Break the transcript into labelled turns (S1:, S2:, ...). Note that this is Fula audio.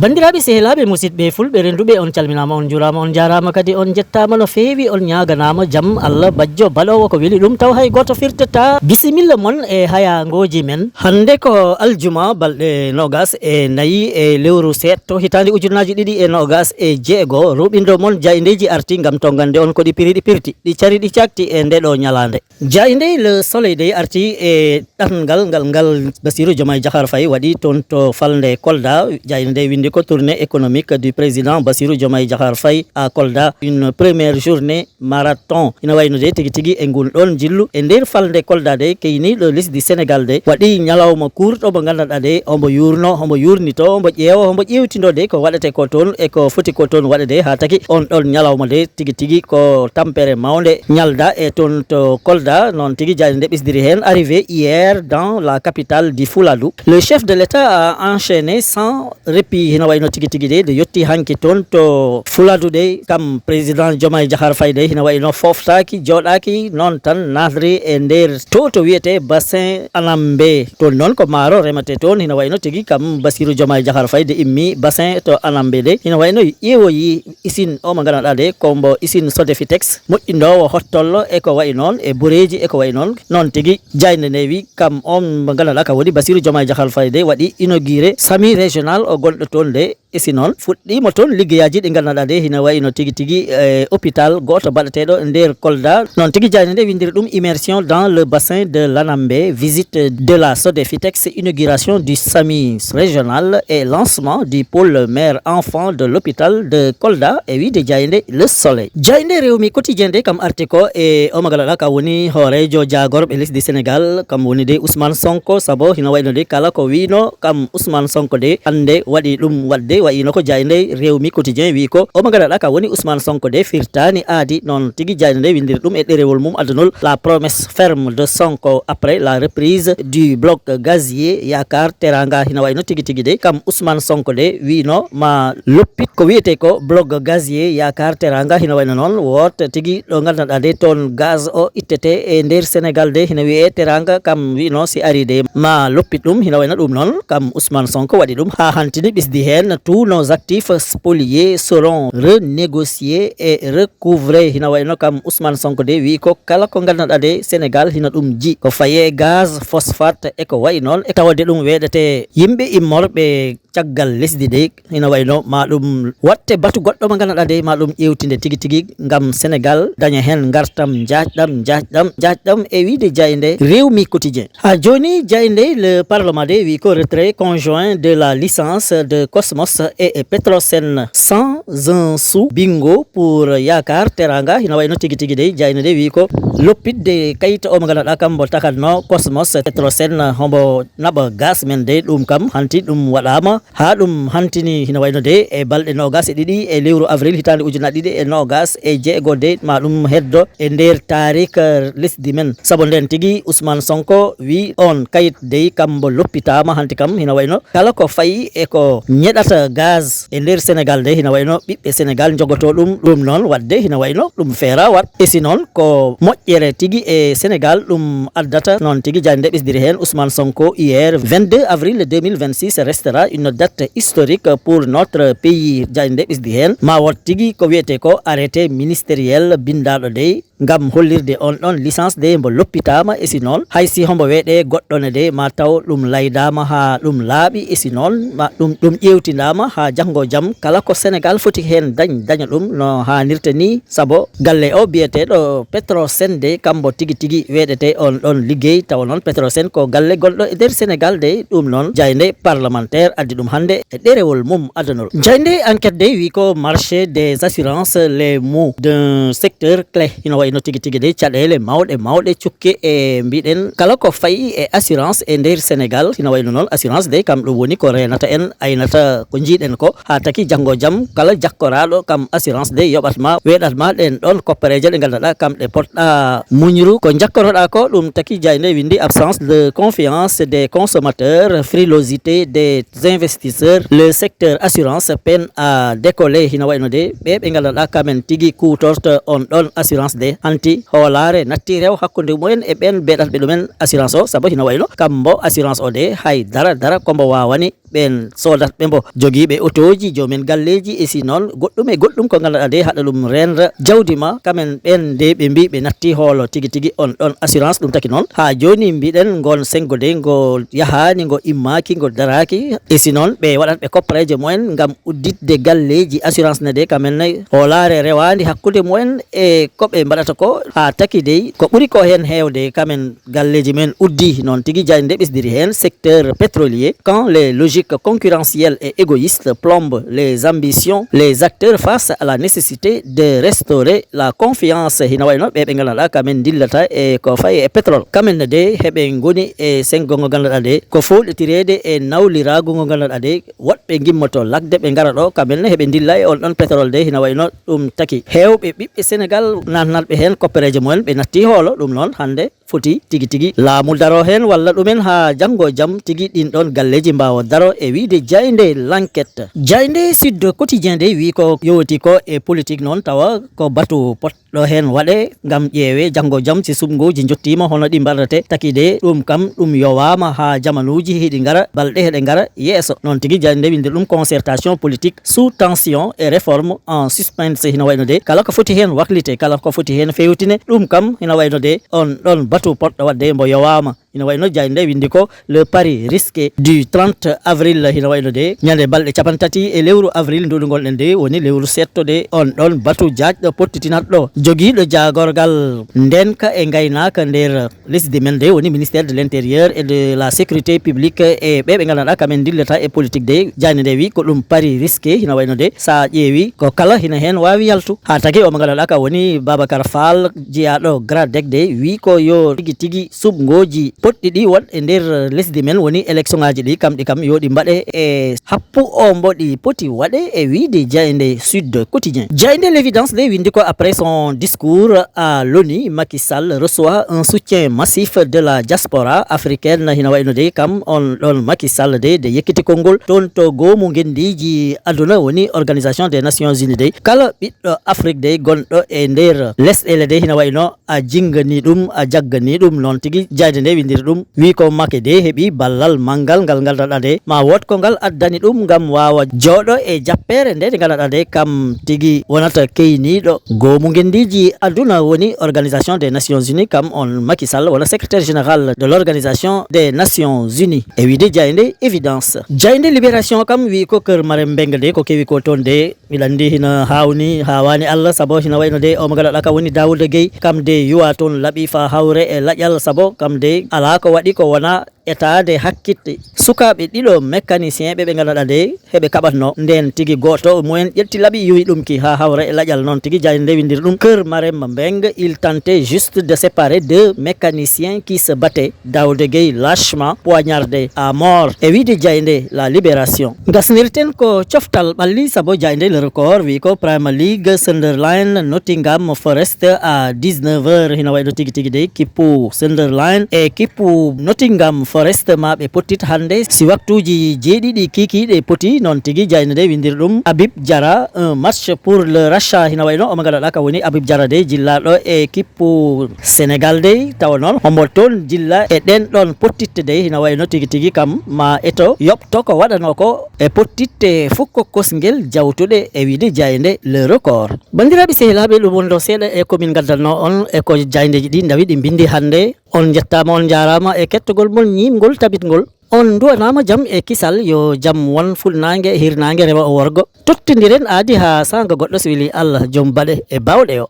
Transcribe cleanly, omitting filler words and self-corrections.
S1: Bandiraɓe sehlaɓe musidɓe fulɓe renduɓe on calminama on jurama on jarama kadi on jettama no fewi on ñaganama jaam Allah bajjo balowo ko weeli ɗum taw hay goto firtata bisimilla moon e hayangoji men hande ko aljuma balɗe nogas e nayyi e lewru setto hitande ujunnaji ɗiɗi e nogas e jeego ruɓindo moon jaydeji arti gam tongande on ko ɗi piri ɗi pirti ɗi cari ɗi cakti e ndeɗo ñalande jayde le soleil dey arti e ɗatgal ngal Bassirou Diomaye Diakhar Faye waɗi toon to falde Kolda jayde windi ko tournée économique du président Bassirou Diomaye Diakhar Faye à Kolda, une première journée marathon ina wayno de tigi tigi e ngol ɗon jillu e nder falde Kolda de kayni ɗo lesdi du Sénégal de waɗi ñalawma kurɗo mo gandanɗa de omo yurno omo yurnito omo ƴeewa omo ƴewtindo de ko waɗete ko toon e ko foti ko toon waɗede ha taki on ɗon ñalawma de tigi tigi ko tampere mawde ñalda e toon to Kolda non tigi jayde nde ɓesdiri hen arrivé hier dans la capitale du Fouladou. Le chef de l'État a enchaîné sans répit hina wayno tigi tigi de yetti hanki toon to Fouladou de kam président Diomaye Diakhar Faye de hina wayno foftaki joɗaki non tan natri e nder to wiyete bassin Anambé toon noon ko maaro remate toon hina wayno tigi kam Bassirou Diomaye Diakhar Faye de immi bassin to Anambé de hina wayno ƴeewoyi usine o mo ganduɗa de kombo usine Sodefitex moƴƴindowo hottollo e ko wayi noon e bureji e ko wayi noon tigi jayde nde wi kam on mo ganduɗa ka woni Bassirou Diomaye Diakhar Faye de waɗi inauguré sami régional o gonɗo toon de esi noon fuɗɗima toon liggeyaji ɗi ganduɗa de hina wayno tigi tigi hôpital goto baɗeteɗo nder Kolda noon tigi jayde nde windiri ɗum immersion dans le bassin de l'Anambé, visite de la Sodefitex, inauguration du SAMI régional et lancement du pôle mère enfant de l'hôpital de Kolda e wiide jayde le soleil jayde rewmi quotidien de kam arti ko e o mo ganduɗa ka woni hoorejo jagorɓe lesdi Sénégal kam woni de Ousmane Sonko sabo hina wayno de kala ko wino kam Ousmane Sonko de hande waɗi ɗum wadde wayino ko jayde rewmi quotidien wi ko o mo ganduɗa ka woni Ousmane Sonko de firtani aadi noon tigi jayde nde windiri ɗum e ɗerewol mum adunol la promesse ferme de Sonko après la reprise du bloc gazier Yakar Teranga hina wayno tigi tigi de kam Ousmane Sonko de wino ma loppit ko wiyete ko bloc gazier Yakar Teranga hina wayno noon wot tigi ɗo gandanɗa de toon gaz o ittete e nder Sénégal de hina wiye Teranga kam wino si ari de ma loppit ɗum hina wayno ɗum noon kam Ousmane Sonko waɗi ɗum ha hantini ɓisdi hen tous nos actifs spoliés seront renégociés et recouvrés hina wayno kam Ousmane Sonko de wi ko kala ko gandanɗa de Sénégal hina ɗum ji ko faye gaz phosphate e ko wayi noon e tawde ɗum weɗete yimɓe immorɓe caggal lesdi de hina wayno ma ɗum watte batu goɗɗo mo ganduɗa de ma ɗum ƴewtinde tigi tigi gam Sénégal daña hen gartam jajɗam e wiide jayde rewmi quotidien ha joni jayde le parlement de wi ko retrait conjoint de la licence de Cosmos et Petrosen sans un sou bingo pour Yakar Teranga hina wayno tigi tigi de jayde de wi ko loppidde kayita o mo ganduɗa kam mbo takatno Cosmos Petrosen hombo naɓa gas men de ɗum kam hanti ɗum waɗama ha ɗum hantini hina wayno de e balɗe nogas e ɗiɗi e lewru avril hitande ujunnaje ɗiɗi e nogas e jeego de ma ɗum heddo e nder tarik lesdi men saabu nden tigui Ousmane Sonko wi on kayit dey kambo loppitama hanti kam hina wayno kala ko fayi e ko ñeɗata gaz e nder Sénégal de hina wayno ɓiɓɓe Sénégal jogoto ɗum noon wadde hina wayno ɗum feera wat e si noon ko moƴƴere tigui e Sénégal ɗum addata noon tigui jande ɓesdiri hen Ousmane Sonko hier 22 avril 2026 restera une date historique pour notre pays jande ɓesdi hen ma wot tigui ko wiyete ko arrêté ministériel bindaɗo de gam hollirde on ɗon licence de mbo loppitama e si noon haysi hombo weeɗe goɗɗone de ma taw ɗum laydama ha ɗum laaɓi e si noon ma ɗum ƴewtidama ha janggo jaam kala ko Sénégal foti hen daña ɗum no hannirta ni saabu galle o biyeteɗo Petrosen de kambo tigui tigui weeɗete on ɗon liggey tawa noon Petrosen ko galle gonɗo e nder Sénégal de ɗum noon jayde parlementaire addi ɗum hande e ɗerewol mum adanol. Jayde enquête de wi ko marché des assurances les mots d'un secteur clé ina wayno tigi tigi de caɗele mawɗe cukke e mbiɗen kala ko fayi e assurance e nder Sénégal ina wayno noon assurance de kam ɗum woni ko renata en aynata ko jiiɗen ko ha taki janggo jam kala jakkoraɗo kam assurance de yoɓatma weɗatma ɗen ɗon koppareje ɗe ganduɗa kam ɗe potɗa muñru ko jakkoroɗa ko ɗum taki Jayde windi absence de confiance des consommateurs, frilosité des investisseurs. Le secteur assurance peine à décoller hina wayno de ɓe ganduɗa kamen tigi kutorta on ɗon assurance de hanti hoolare natti rew hakkude mumen e ɓen beɗatɓe ɗumen assurance o saabu hina wayno kambo assurance o de hay dara kombo wawani ɓen sodat ɓe mbo jogiiɓe autoji jomen galleji e si noon goɗɗum e goɗɗum ko ganduɗa de haɗa ɗum renda jawdi ma kamen ɓen de ɓe mbi ɓe natti hoolo tigi on ɗon assurance ɗum taki noon ha joni mbiɗen gon sengo de ngo yahani ngo immaki ngo daraki e si noon ɓe waɗat ɓe koppareje mumen gam udditde galleji assurance ne de kamen hoolare rewandi hakkude mumen e koɓe mbaɗata ko ha taki dey ko ɓuuri ko hen hewde kamen galleji men uddi noon tigui Jayde ɓesdiri hen secteur pétrolier quand les logiques concurrentielles et égoïstes plombent les ambitions les acteurs face à la nécessité de restaurer la confiance hina wayno ɓe ganduɗa kamen dillata e ko fayi e pétrole kamen de heɓe goni e sengo ngo ganduɗa de ko fowɗitirede e nawlirago ngo ganduɗa de woɗɓe gimmoto lagde ɓe gara ɗo kamen heɓe dilla e on ɗon pétrole de hina wayno ɗum taki hewɓe ɓiɓɓe Sénégal natnatɓe hen koppereje mumen ɓe natti hoolo ɗum noon hande foti tigi laamu daro hen walla ɗumen ha janggo jam tigi ɗin ɗon galleji mbawa daro e wiide Jayde l'enquête. Jayde Sud Quotidien de wi ko yowti ko e politique noon tawa ko batu potɗo hen waɗe gam ƴeewe janggo jam si sumgoji jottima hono ɗi mbaɗate taki de ɗum kam ɗum yowama ha jamanuji hiɗi gara balɗe heɗe gara yeeso noon tigui Jayde winde ɗum concertation politique sous tension et réforme en suspense hina wayno de kala ko foti hen waklite kala ko foti hen fewtine ɗum kam hina wayno de on ɗon batu potɗo wadde mbo yowama ina wayno Jayde windi ko le pari risqué du 30 avril hina wayno de ñande balɗe capantati e lewru avril nduɗu gonɗen de woni lewru settoɗe on ɗon batu jaajɗo pottitinatɗo joguiɗo jagorgal ndenka e gaynaka nder lesdi men de woni ministère de l'intérieur et de la sécurité publique e ɓe ganduɗa kamen dillata e politique de Jayde de wi ko ɗum pari risqué hina wayno de sa ƴeewi ko kala hina hen wawi yaltu ha tagui omo ganduɗa ka woni Babacar Fall jiyaɗo GRADEC de wi ko yo tigui subgoji poɗɗi ɗi won e nder lesdi men woni élection ngaji ɗi kamɗi kam yo ɗi mbaɗe e happu o mboɗi poti waɗe e wiide Jayde Sud Quotidien. Jayde l'évidence de windi ko après son discours à l'ONU Macky Sall reçoit un soutien massif de la diaspora africaine hina wayno de kam on ɗon Macky Sall de yekkiti konngol toon to goomu gendiji aduna woni organisation des nations unies de kala ɓiɗɗo Afrique de gonɗo e nder lesɗele de hina wayno a jingani ɗum a jaggani ɗum noon tigui Jayde nde windiri ɗum wi ko Macky de heeɓi ballal manggal ngal ganduɗa de ma wot ko ngal addani ɗum gam wawa jooɗo e jappere nde ganduɗa de kam tigui wonata keyniɗo goomu gendiji aduna woni organisation des nations unies kam on Macky Sall wona secrétaire général de l'organisation des nations unies e wiide Jayde évidence. Jayde libération kam wi ko Kër Marème Mbengue de ko kewi ko toon de miɗa andi hina hawani Allah sabo hina wayno de omo ganduɗa ka woni Daouda Gueye kam de yuwa toon laaɓi fa hawre e laƴal sabo kam de ala ko waɗi ko wona etade hakkitte sukaɓe ɗiɗo mécanicien ɓe ganduɗa de heɓe kaɓatno nden tigui goto mumen ƴetti laaɓi yuwi ɗum ki ha hawra e laƴal noon tigui Jayde nde windiri ɗum Kër Marème Mbengue il tentait juste de séparer deux mécaniciens qui se battaient. Daouda Gueye lâchement poignardé à mort e wiide Jayde la libération. Gasnirten ko coftal ɓalli sabo Jayde le record wi ko Premier League Sunderland Nottingham Forest à 19h hina wayno tigui de kippu Sunderland e kippu Nottingham Forest ma ɓe pottit hande si waktuji jeeɗiɗi kikiɗe poti noon tigui Jayde nde windiri ɗum Habib Diarra un match pour le rachat hina wayno omo ganduɗa ka woni Habib Diarra de jillaɗo e kippu Sénégal de tawa noon hombo toon jilla e ɗen ɗon pottitte de hina wayno tigui kam ma eto yoɓto ko waɗano ko e pottitte fukko kosguel jawtuɗe e wiide Jayde le record. Bandiraɓe sehilaɓe ɗum wonɗo seeɗa e komin gaddanno on e ko Jaydeji ɗi dawi ɗi bindi hande on jettama on jarama e kettogol mon ñimgol tabitgol on duwanama jaam e kisal yo jaam won fulnangue hirnangue rewa o worgo tottodiren aadi ha sanga goɗɗo so weeli Allah joom baɗe e bawɗe o.